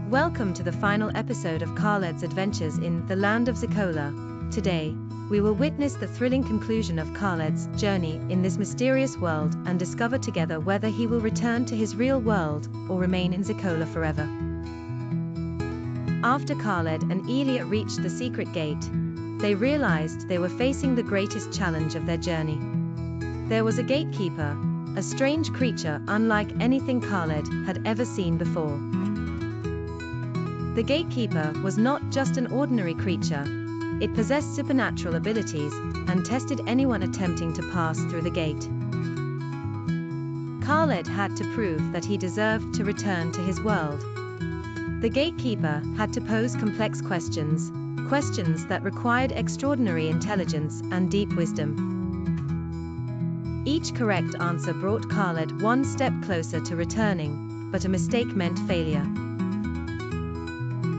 Welcome to the final episode of Khaled's adventures in the land of Zikola. Today, we will witness the thrilling conclusion of Khaled's journey in this mysterious world and discover together whether he will return to his real world or remain in Zikola forever. After Khaled and Elia reached the secret gate, they realized they were facing the greatest challenge of their journey. There was a gatekeeper, a strange creature unlike anything Khaled had ever seen before. The gatekeeper was not just an ordinary creature, it possessed supernatural abilities and tested anyone attempting to pass through the gate. Khaled had to prove that he deserved to return to his world. The gatekeeper had to pose complex questions that required extraordinary intelligence and deep wisdom. Each correct answer brought Khaled one step closer to returning, but a mistake meant failure.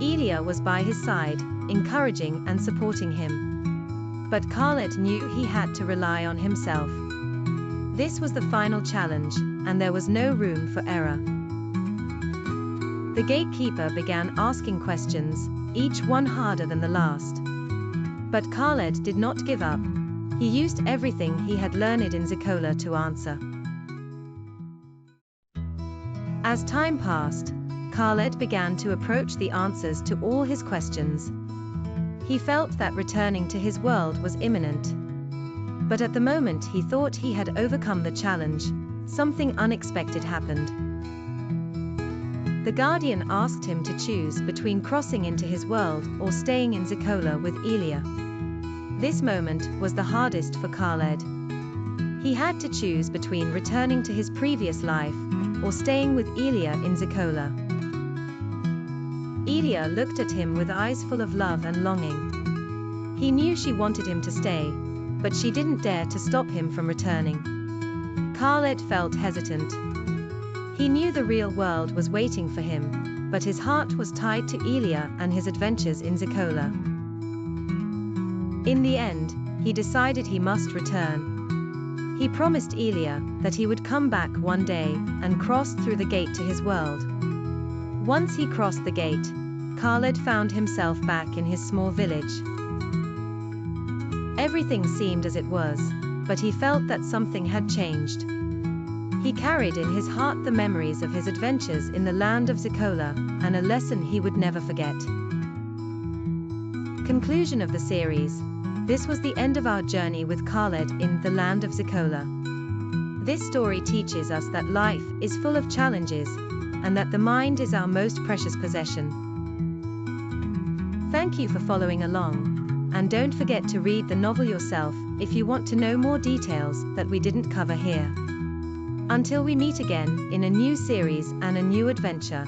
Elia was by his side, encouraging and supporting him. But Khaled knew he had to rely on himself. This was the final challenge, and there was no room for error. The gatekeeper began asking questions, each one harder than the last. But Khaled did not give up. He used everything he had learned in Zikola to answer. As time passed, Khaled began to approach the answers to all his questions. He felt that returning to his world was imminent. But at the moment he thought he had overcome the challenge, something unexpected happened. The Guardian asked him to choose between crossing into his world or staying in Zikola with Elia. This moment was the hardest for Khaled. He had to choose between returning to his previous life or staying with Elia in Zikola. Elia looked at him with eyes full of love and longing. He knew she wanted him to stay, but she didn't dare to stop him from returning. Khaled felt hesitant. He knew the real world was waiting for him, but his heart was tied to Elia and his adventures in Zikola. In the end, he decided he must return. He promised Elia that he would come back one day and cross through the gate to his world. Once he crossed the gate, Khaled found himself back in his small village. Everything seemed as it was, but he felt that something had changed. He carried in his heart the memories of his adventures in the land of Zikola, and a lesson he would never forget. Conclusion of the series. This was the end of our journey with Khaled in the land of Zikola. This story teaches us that life is full of challenges, and that the mind is our most precious possession. Thank you for following along, and don't forget to read the novel yourself if you want to know more details that we didn't cover here. Until we meet again in a new series and a new adventure.